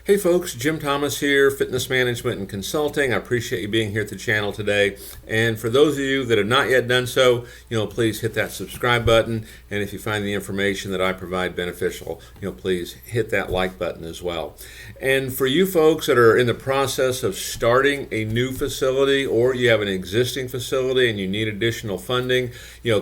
Hey folks, Jim Thomas here, Fitness Management and Consulting. I appreciate you being here at the channel today. And for those of you that have not yet done so, please hit that subscribe button. And if you find the information that I provide beneficial, please hit that like button as well. And for you folks that are in the process of starting a new facility, or you have an existing facility and you need additional funding,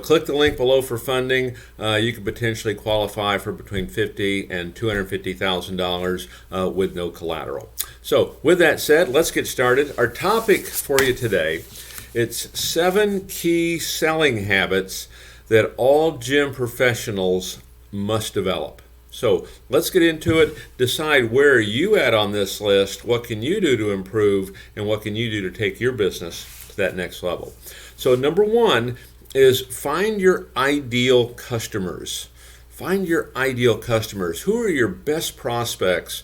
click the link below for funding. You could potentially qualify for between $50,000 and $250,000 with no collateral. So with that said, let's get started. Our topic for you today, it's 7 key selling habits that all gym professionals must develop. So let's get into it. Decide where are you at on this list, what can you do to improve, and what can you do to take your business to that next level. So number 1 is find your ideal customers. Find your ideal customers. Who are your best prospects,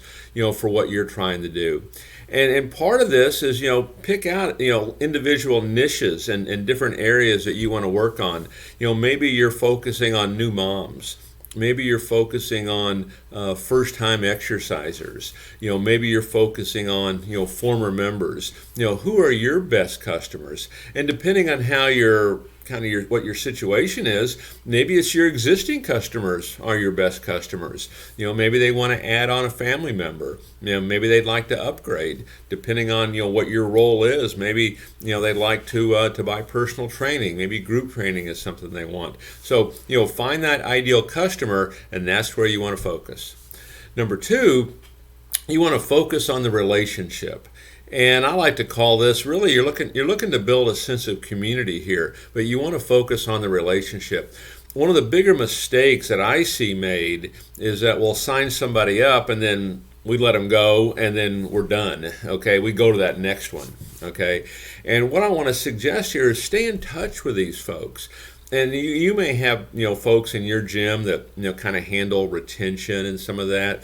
for what you're trying to do? And part of this is, pick out, individual niches and different areas that you want to work on. Maybe you're focusing on new moms. Maybe you're focusing on first-time exercisers. Maybe you're focusing on, former members. Who are your best customers? And depending on how what your situation is, maybe it's your existing customers are your best customers. Maybe they want to add on a family member. Maybe they'd like to upgrade. Depending on what your role is, maybe they'd like to buy personal training. Maybe group training is something they want. So find that ideal customer, and that's where you want to focus. Number 2, you want to focus on the relationship. And I like to call this, really, you're looking to build a sense of community here, but you want to focus on the relationship. One of the bigger mistakes that I see made is that we'll sign somebody up and then we let them go and then we're done. Okay, we go to that next one. Okay, and what I want to suggest here is stay in touch with these folks. And you may have folks in your gym that kind of handle retention and some of that.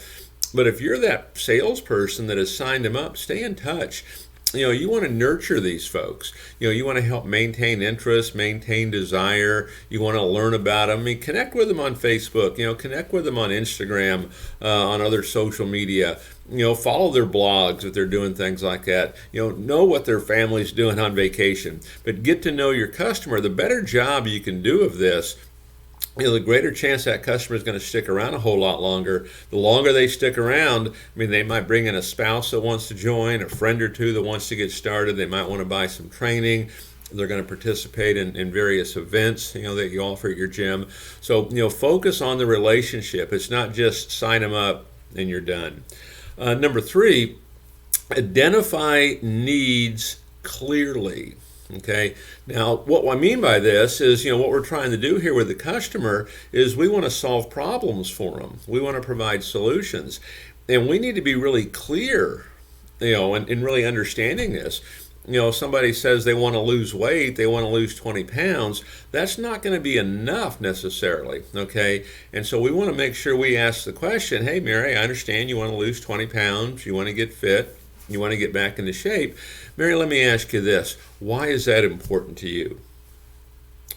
But if you're that salesperson that has signed them up, stay in touch. You want to nurture these folks. You want to help maintain interest, maintain desire. You want to learn about them. Connect with them on Facebook. Connect with them on Instagram, on other social media. Follow their blogs if they're doing things like that. Know what their family's doing on vacation. But get to know your customer. The better job you can do of this, the greater chance that customer is going to stick around a whole lot longer. The longer they stick around, they might bring in a spouse that wants to join, a friend or two that wants to get started. They might want to buy some training. They're going to participate in various events, that you offer at your gym. So, focus on the relationship. It's not just sign them up and you're done. Number 3, identify needs clearly. Okay, now what I mean by this is, what we're trying to do here with the customer is we want to solve problems for them. We want to provide solutions. And we need to be really clear, in really understanding this. Somebody says they want to lose weight, they want to lose 20 pounds. That's not going to be enough necessarily, okay? And so we want to make sure we ask the question, hey, Mary, I understand you want to lose 20 pounds, you want to get fit, you want to get back into shape. Mary, let me ask you this. Why is that important to you?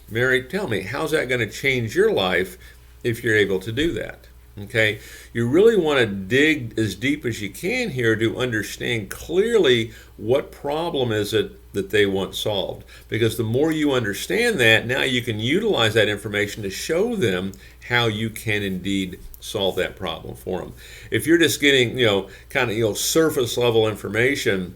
Mary, tell me, how's that going to change your life if you're able to do that? Okay, you really want to dig as deep as you can here to understand clearly what problem is it that they want solved. Because the more you understand that, now you can utilize that information to show them how you can indeed solve that problem for them. If you're just getting, surface level information,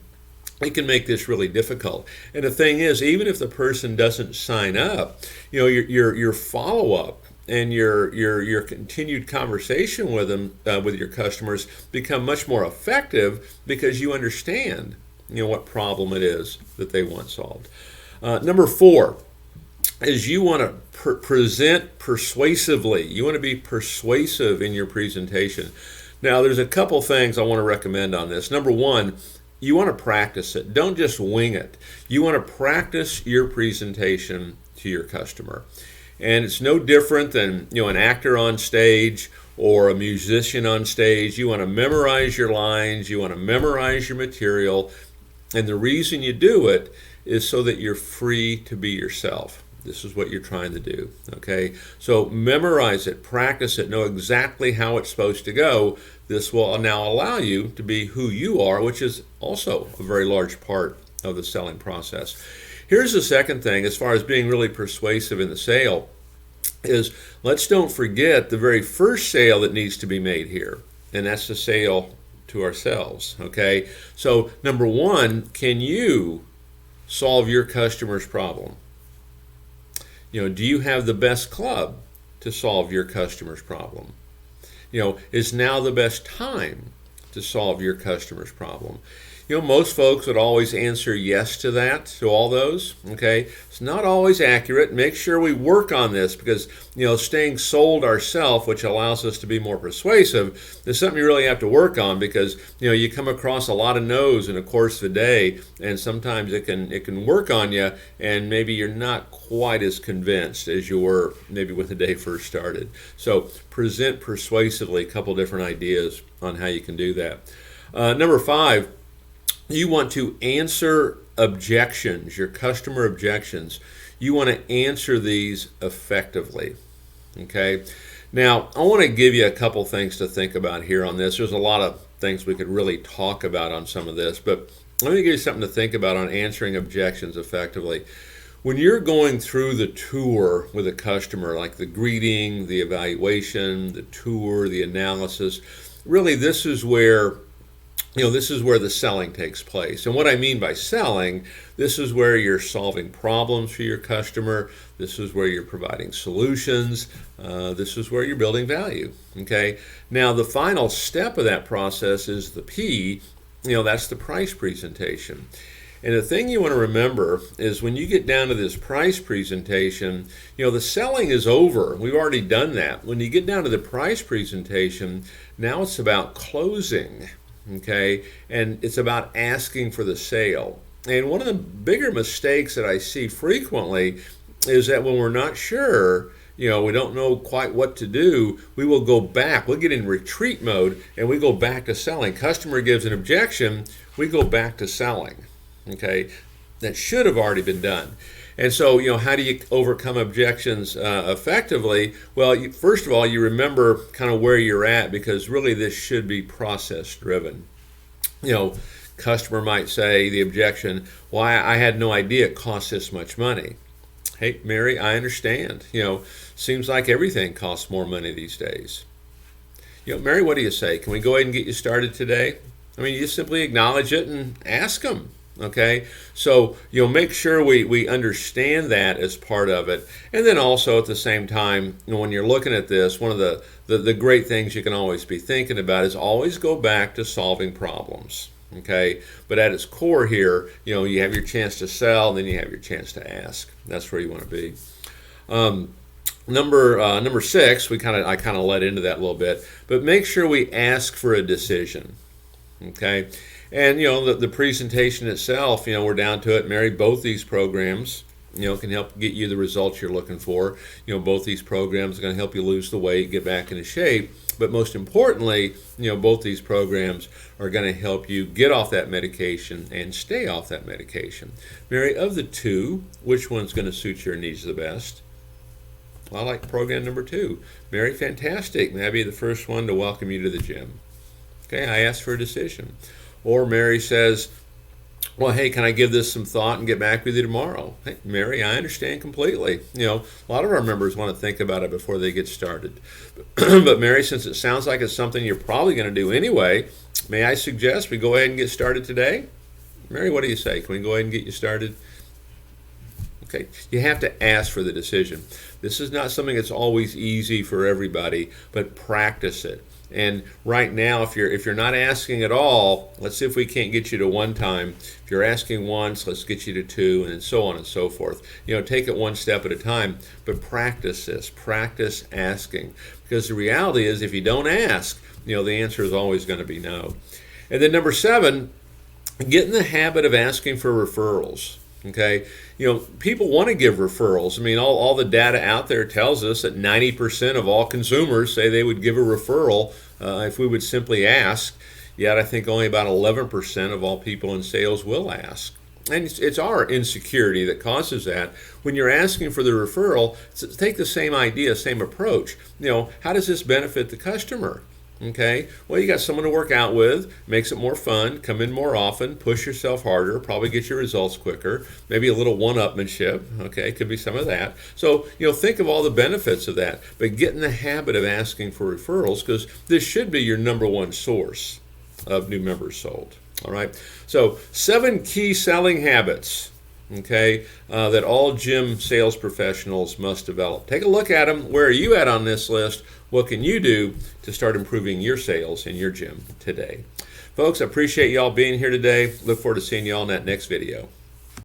it can make this really difficult. And the thing is, even if the person doesn't sign up, your follow-up and your continued conversation with them, with your customers, become much more effective because you understand, what problem it is that they want solved. Number 4 is you want to present persuasively. You want to be persuasive in your presentation. Now, there's a couple things I want to recommend on this. Number 1, you want to practice it. Don't just wing it. You want to practice your presentation to your customer. And it's no different than an actor on stage or a musician on stage. You want to memorize your lines. You want to memorize your material. And the reason you do it is so that you're free to be yourself. This is what you're trying to do, okay? So memorize it, practice it, know exactly how it's supposed to go, this will now allow you to be who you are, which is also a very large part of the selling process. Here's the second thing, as far as being really persuasive in the sale, is let's don't forget the very first sale that needs to be made here, and that's the sale to ourselves. Okay, so number one, can you solve your customer's problem? Do you have the best club to solve your customer's problem? Is now the best time to solve your customer's problem? Most folks would always answer yes to that, to all those. Okay, it's not always accurate. Make sure we work on this, because staying sold ourselves, which allows us to be more persuasive, is something you really have to work on, because you come across a lot of no's in the course of the day, and sometimes it can work on you, and maybe you're not quite as convinced as you were maybe when the day first started. So present persuasively. A couple different ideas on how you can do that. Number 5. You want to answer objections, your customer objections. You want to answer these effectively. Okay. Now, I want to give you a couple things to think about here on this. There's a lot of things we could really talk about on some of this, but let me give you something to think about on answering objections effectively. When you're going through the tour with a customer, like the greeting, the evaluation, the tour, the analysis, really this is where the selling takes place. And what I mean by selling, this is where you're solving problems for your customer. This is where you're providing solutions. This is where you're building value. Okay. Now, the final step of that process is the P. That's the price presentation. And the thing you want to remember is when you get down to this price presentation, the selling is over. We've already done that. When you get down to the price presentation, now it's about closing. Okay, and it's about asking for the sale. And one of the bigger mistakes that I see frequently is that when we're not sure, we don't know quite what to do, we will go back. We'll get in retreat mode and we go back to selling. Customer gives an objection, we go back to selling. Okay, that should have already been done. And so, how do you overcome objections effectively? Well, first of all, you remember kind of where you're at, because really this should be process driven. Customer might say the objection, well, I had no idea it costs this much money. Hey, Mary, I understand. Seems like everything costs more money these days. Mary, what do you say? Can we go ahead and get you started today? I mean, you just simply acknowledge it and ask them. Okay, so make sure we understand that as part of it. And then also at the same time, when you're looking at this, one of the great things you can always be thinking about is always go back to solving problems. Okay, but at its core here, you have your chance to sell, and then you have your chance to ask. That's where you want to be. Number 6, I kind of led into that a little bit, but make sure we ask for a decision. Okay. And, the presentation itself, we're down to it. Mary, both these programs, can help get you the results you're looking for. Both these programs are going to help you lose the weight, get back into shape. But most importantly, both these programs are going to help you get off that medication and stay off that medication. Mary, of the two, which one's going to suit your needs the best? Well, I like program number 2. Mary, fantastic. May I be the first one to welcome you to the gym? Okay, I asked for a decision. Or Mary says, well, hey, can I give this some thought and get back with you tomorrow? Hey, Mary, I understand completely. A lot of our members want to think about it before they get started. But Mary, since it sounds like it's something you're probably going to do anyway, may I suggest we go ahead and get started today? Mary, what do you say? Can we go ahead and get you started? Okay, you have to ask for the decision. This is not something that's always easy for everybody, but practice it. And right now, if you're not asking at all, let's see if we can't get you to 1 time. If you're asking once, let's get you to 2, and so on and so forth. Take it 1 step at a time, but practice this. Practice asking, because the reality is, if you don't ask, the answer is always going to be no. And then number 7, get in the habit of asking for referrals. Okay, people want to give referrals. I mean, all the data out there tells us that 90% of all consumers say they would give a referral if we would simply ask. Yet I think only about 11% of all people in sales will ask. And it's our insecurity that causes that. When you're asking for the referral, take the same idea, same approach. How does this benefit the customer? Okay, well, you got someone to work out with, makes it more fun, come in more often, push yourself harder, probably get your results quicker, maybe a little one-upmanship, okay, could be some of that. So, think of all the benefits of that, but get in the habit of asking for referrals, because this should be your number one source of new members sold. All right, so 7 key selling habits, okay, that all gym sales professionals must develop. Take a look at them. Where are you at on this list? What can you do to start improving your sales in your gym today? Folks, I appreciate y'all being here today. Look forward to seeing y'all in that next video.